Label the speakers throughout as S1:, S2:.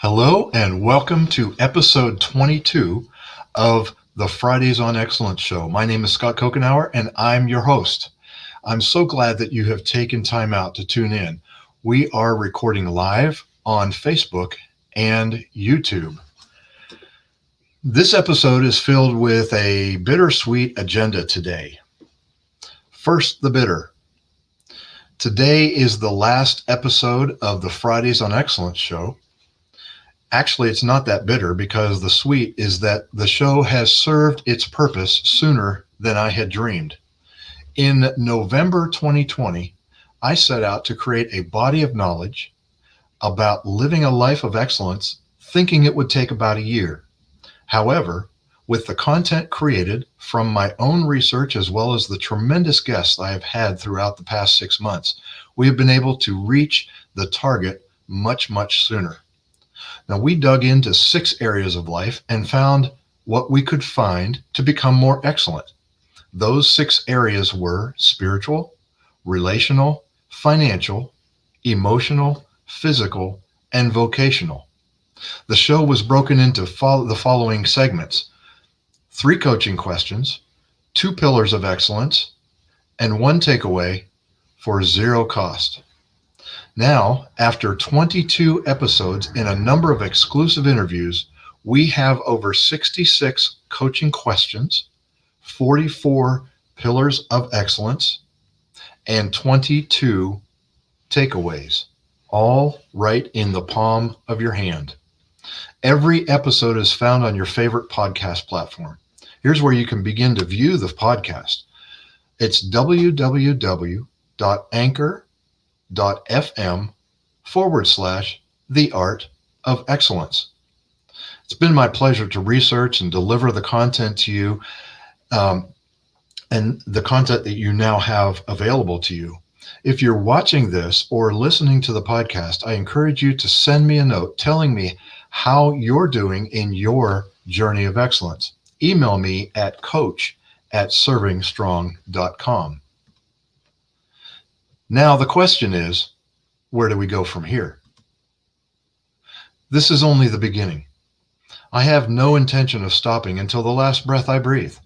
S1: Hello and welcome to episode 22 of the Fridays on Excellence show. My name is Scott Kokenauer and I'm your host. I'm so glad that you have taken time out to tune in. We are recording live on Facebook and YouTube. This episode is filled with a bittersweet agenda today. First, the bitter. Today is the last episode of the Fridays on Excellence show. Actually, it's not that bitter because the sweet is that the show has served its purpose sooner than I had dreamed. In November 2020, I set out to create a body of knowledge about living a life of excellence, thinking it would take about a year. However, with the content created from my own research as well as the tremendous guests I have had throughout the past 6 months, we have been able to reach the target much sooner. Now, we dug into 6 areas of life and found what we could find to become more excellent. Those 6 areas were spiritual, relational, financial, emotional, physical, and vocational. The show was broken into the following segments: 3 coaching questions, 2 pillars of excellence, and 1 takeaway for 0 cost. Now, after 22 episodes and a number of exclusive interviews, we have over 66 coaching questions, 44 pillars of excellence, and 22 takeaways, all right in the palm of your hand. Every episode is found on your favorite podcast platform. Here's where you can begin to view the podcast. It's www.anchor.fm/The Art of Excellence. It's been my pleasure to research and deliver the content to you, and the content that you now have available to you. If you're watching this or listening to the podcast, I encourage you to send me a note telling me how you're doing in your journey of excellence. Email me at coach@servingstrong.com. Now, the question is, where do we go from here? This is only the beginning. I have no intention of stopping until the last breath I breathe.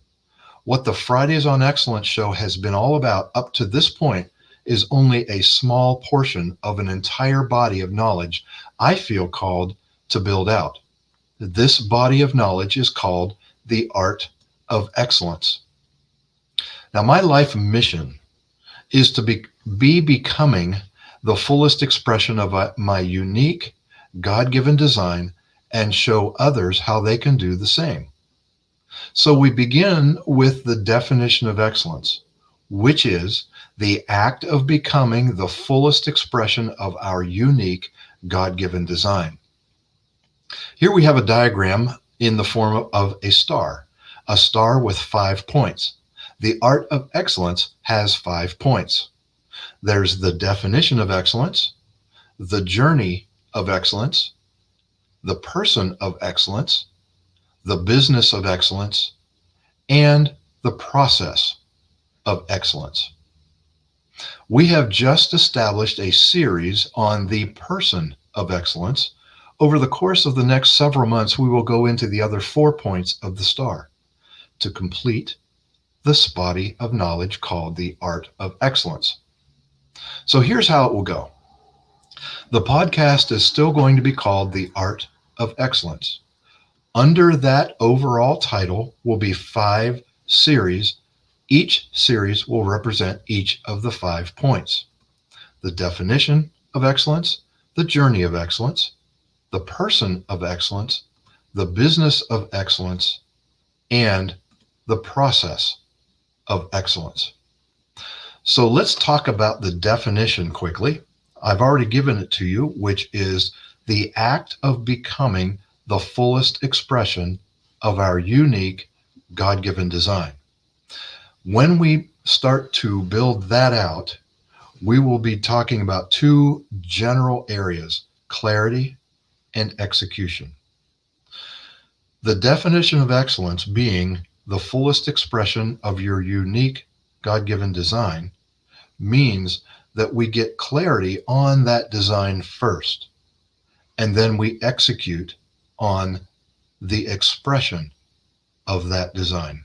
S1: What the Fridays on Excellence show has been all about up to this point is only a small portion of an entire body of knowledge I feel called to build out. This body of knowledge is called the Art of Excellence. Now, my life mission is to be becoming the fullest expression of my unique God-given design and show others how they can do the same. So we begin with the definition of excellence, which is the act of becoming the fullest expression of our unique God-given design. Here we have a diagram in the form of a star with 5 points. The Art of Excellence has 5 points. There's the definition of excellence, the journey of excellence, the person of excellence, the business of excellence, and the process of excellence. We have just established a series on the person of excellence. Over the course of the next several months, we will go into the other 4 points of the star to complete this body of knowledge called the Art of Excellence. So here's how it will go. The podcast is still going to be called the Art of Excellence. Under that overall title will be 5 series. Each series will represent each of the 5 points: the definition of excellence, the journey of excellence, the person of excellence, the business of excellence, and the process of excellence. So let's talk about the definition quickly. I've already given it to you, which is the act of becoming the fullest expression of our unique God-given design. When we start to build that out, we will be talking about 2 general areas: clarity and execution. The definition of excellence being the fullest expression of your unique God-given design means that we get clarity on that design first. and then we execute on the expression of that design.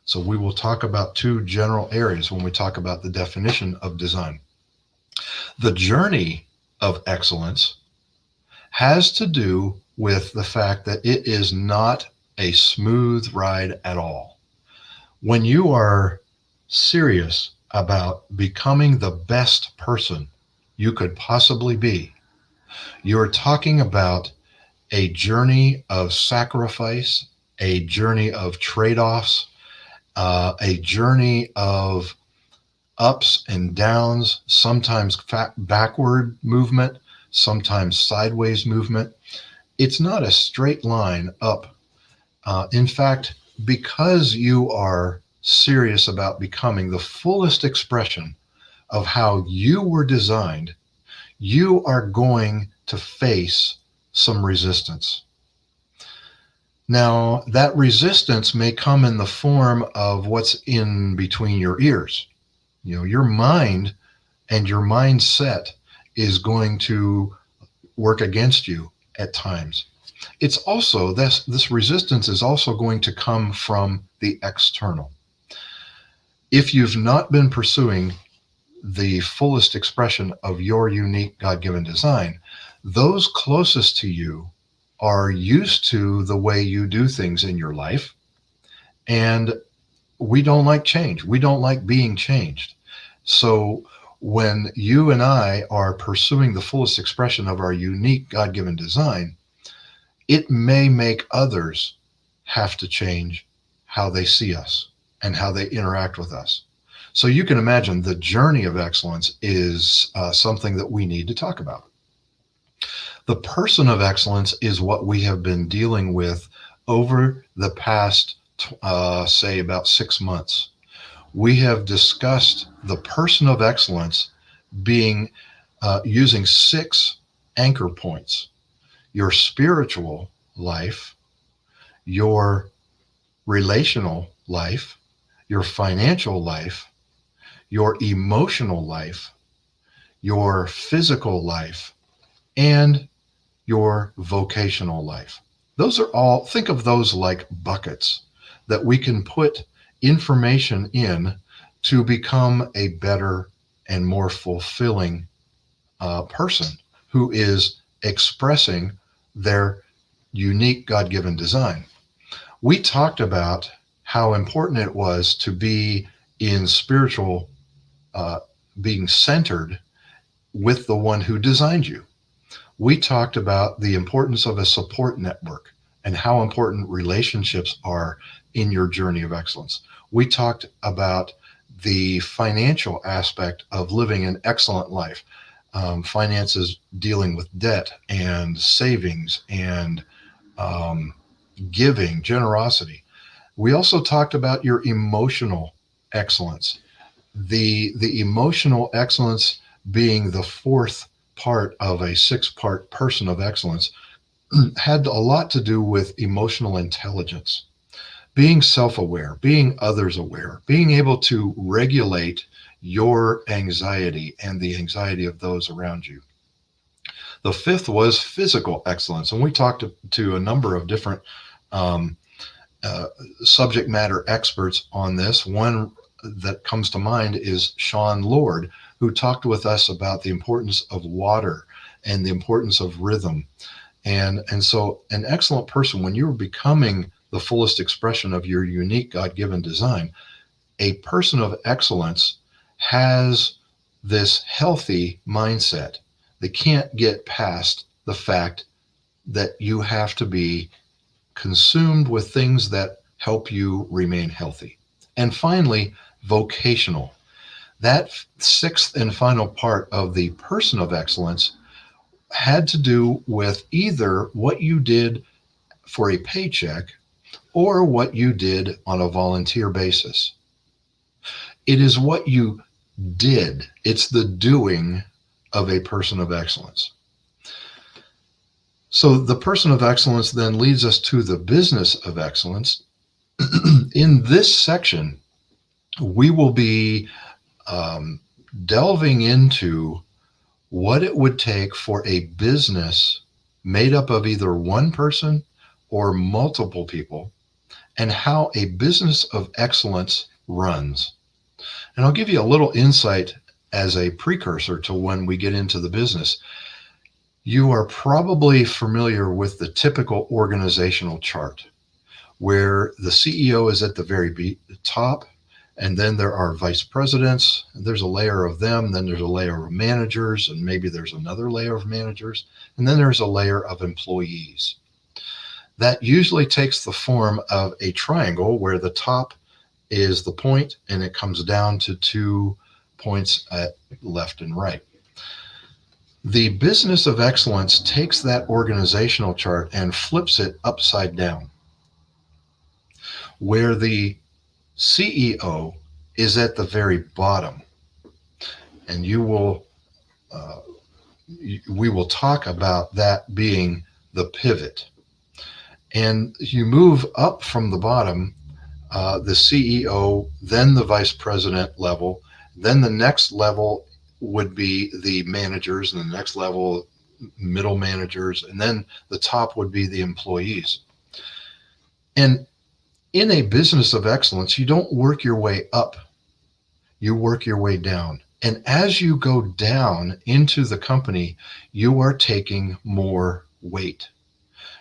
S1: So we will talk about two general areas when we talk about the definition of design. The journey of excellence has to do with the fact that it is not a smooth ride at all. When you are serious about becoming the best person you could possibly be, you're talking about a journey of sacrifice, a journey of trade offs, a journey of ups and downs, sometimes backward movement, sometimes sideways movement. It's not a straight line up. In fact, because you are serious about becoming the fullest expression of how you were designed, you are going to face some resistance. Now, that resistance may come in the form of what's in between your ears. You know, your mind and your mindset is going to work against you at times. It's also this resistance is also going to come from the external. If you've not been pursuing the fullest expression of your unique God-given design, those closest to you are used to the way you do things in your life, and we don't like change. We don't like being changed. So when you and I are pursuing the fullest expression of our unique God-given design, it may make others have to change how they see us and how they interact with us. So you can imagine the journey of excellence is something that we need to talk about. The person of excellence is what we have been dealing with over the past, say, about 6 months. We have discussed the person of excellence being using 6 anchor points: your spiritual life, your relational life, your financial life, your emotional life, your physical life, and your vocational life. Those are all, think of those like buckets that we can put information in to become a better and more fulfilling person who is expressing their unique God-given design. We talked about how important it was to be in spiritual, uh, being centered with the one who designed you. We talked about the importance of a support network and how important relationships are in your journey of excellence. We talked about the financial aspect of living an excellent life, finances, dealing with debt and savings and um, giving, generosity. We also talked about your emotional excellence, the emotional excellence being the fourth part of a 6-part person of excellence, had a lot to do with emotional intelligence, being self-aware, being others aware, being able to regulate your anxiety and the anxiety of those around you. The fifth was physical excellence, and we talked to a number of different um, uh, subject matter experts on this. One that comes to mind is Sean Lord, who talked with us about the importance of water and the importance of rhythm. And so an excellent person, when you're becoming the fullest expression of your unique God-given design, a person of excellence has this healthy mindset. They can't get past the fact that you have to be consumed with things that help you remain healthy. And finally, vocational. That sixth and final part of the person of excellence had to do with either what you did for a paycheck or what you did on a volunteer basis. It is what you did, it's the doing of a person of excellence. So the person of excellence then leads us to the business of excellence. In this section, we will be delving into what it would take for a business made up of either one person or multiple people, and how a business of excellence runs. And I'll give you a little insight as a precursor to when we get into the business. You are probably familiar with the typical organizational chart where the CEO is at the very top, and then there are vice presidents, and there's a layer of them, then there's a layer of managers, and maybe there's another layer of managers, and then there's a layer of employees. That usually takes the form of a triangle where the top is the point and it comes down to 2 points at left and right. The business of excellence takes that organizational chart and flips it upside down, where the CEO is at the very bottom. And we will talk about that being the pivot. And you move up from the bottom, the CEO, then the vice president level, then the next level would be the managers, and the next level, middle managers, and then the top would be the employees. And in a business of excellence, you don't work your way up, you work your way down. And as you go down into the company, you are taking more weight.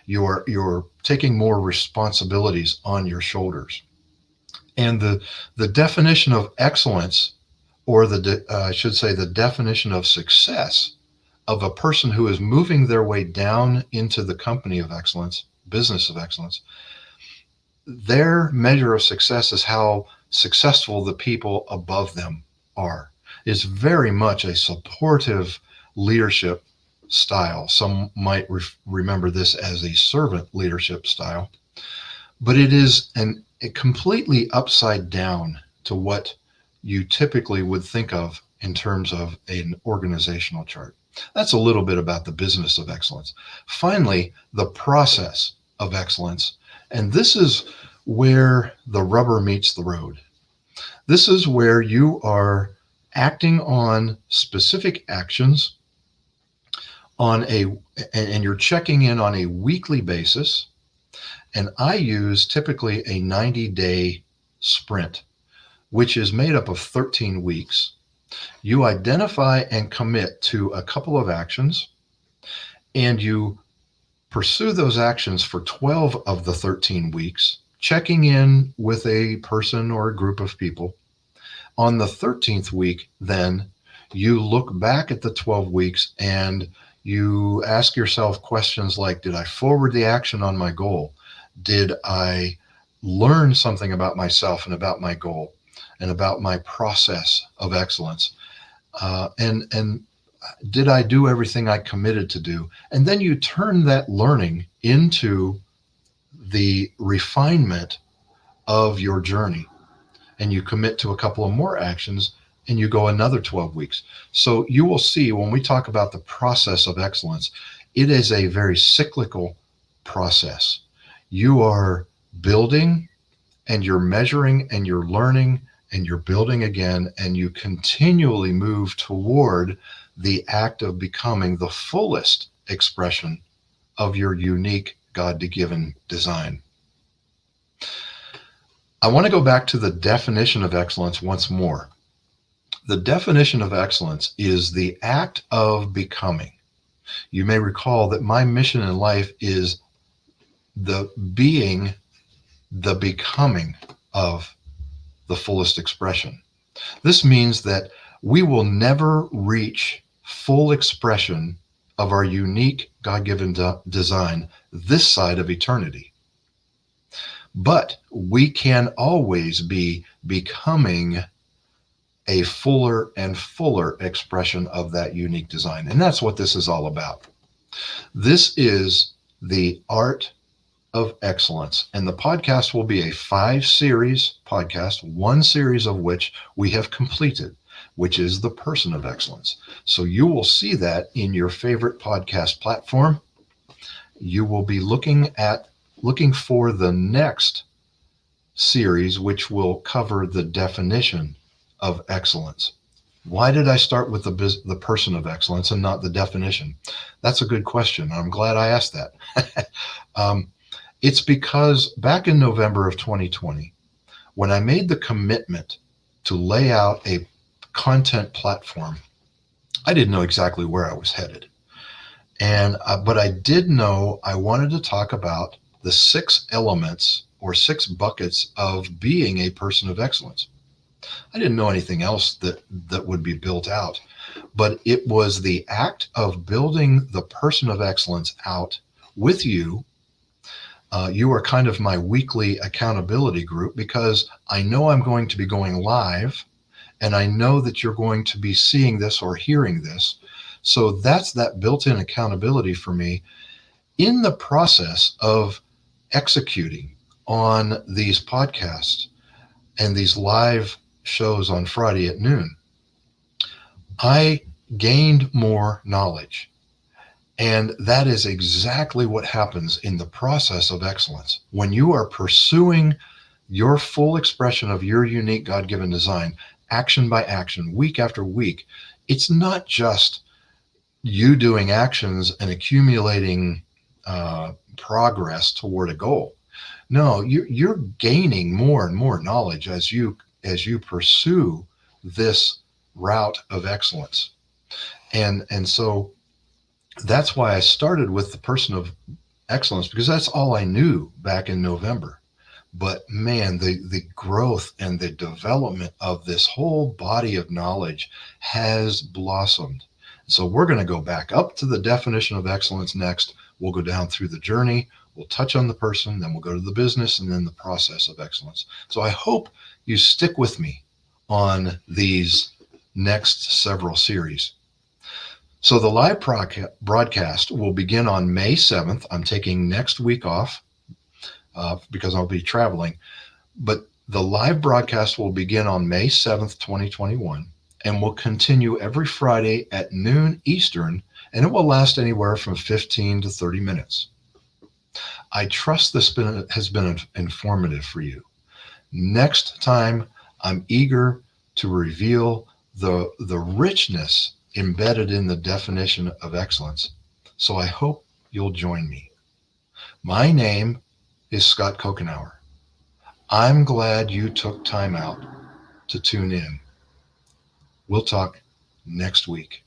S1: You're taking more responsibilities on your shoulders. And the definition of excellence, or I should say the definition of success of a person who is moving their way down into the company of excellence, business of excellence, their measure of success is how successful the people above them are. It's very much a supportive leadership style. Some might remember this as a servant leadership style, but it is a completely upside down to what you typically would think of in terms of an organizational chart. That's a little bit about the business of excellence. Finally, the process of excellence. And this is where the rubber meets the road. This is where you are acting on specific actions and you're checking in on a weekly basis. And I use typically a 90-day sprint, which is made up of 13 weeks. You identify and commit to a couple of actions, and you pursue those actions for 12 of the 13 weeks, checking in with a person or a group of people. On the 13th week, then, you look back at the 12 weeks and you ask yourself questions like, did I forward the action on my goal? Did I learn something about myself and about my goal and about my process of excellence? And did I do everything I committed to do? And then you turn that learning into the refinement of your journey, and you commit to a couple of more actions, and you go another 12 weeks. So you will see when we talk about the process of excellence, it is a very cyclical process. You are building, and you're measuring, and you're learning, and you're building again, and you continually move toward the act of becoming the fullest expression of your unique God-given design. I want to go back to the definition of excellence once more. The definition of excellence is the act of becoming. You may recall that my mission in life is the becoming of the fullest expression. This means that we will never reach full expression of our unique God-given design this side of eternity. But we can always be becoming a fuller and fuller expression of that unique design. And that's what this is all about. This is the art of excellence. And the podcast will be a 5-series podcast, 1 series of which we have completed, which is the person of excellence. So you will see that in your favorite podcast platform. You will be looking for the next series, which will cover the definition of excellence. Why did I start with the person of excellence and not the definition? That's a good question. I'm glad I asked that. um, it's because back in November of 2020, when I made the commitment to lay out a content platform, I didn't know exactly where I was headed. And but I did know I wanted to talk about the six elements or six buckets of being a person of excellence. I didn't know anything else that would be built out, but it was the act of building the person of excellence out with you. You are kind of my weekly accountability group because I know I'm going to be going live and I know that you're going to be seeing this or hearing this. So that's that built in accountability for me in the process of executing on these podcasts and these live shows on Friday at noon. I gained more knowledge. And that is exactly what happens in the process of excellence. When you are pursuing your full expression of your unique God given design, action by action, week after week, it's not just you doing actions and accumulating progress toward a goal. No, you're gaining more and more knowledge as you pursue this route of excellence. And so that's why I started with the person of excellence because that's all I knew back in November. But man, the growth and the development of this whole body of knowledge has blossomed. So we're going to go back up to the definition of excellence next. We'll go down through the journey. We'll touch on the person, then we'll go to the business and then the process of excellence. So I hope you stick with me on these next several series. So the live broadcast will begin on May 7th. I'm taking next week off because I'll be traveling. But the live broadcast will begin on May 7th, 2021, and will continue every Friday at noon Eastern, and it will last anywhere from 15 to 30 minutes. I trust this has been informative for you. Next time, I'm eager to reveal the richness embedded in the definition of excellence. So I hope you'll join me. My name is Scott Kokenauer. I'm glad you took time out to tune in. We'll talk next week.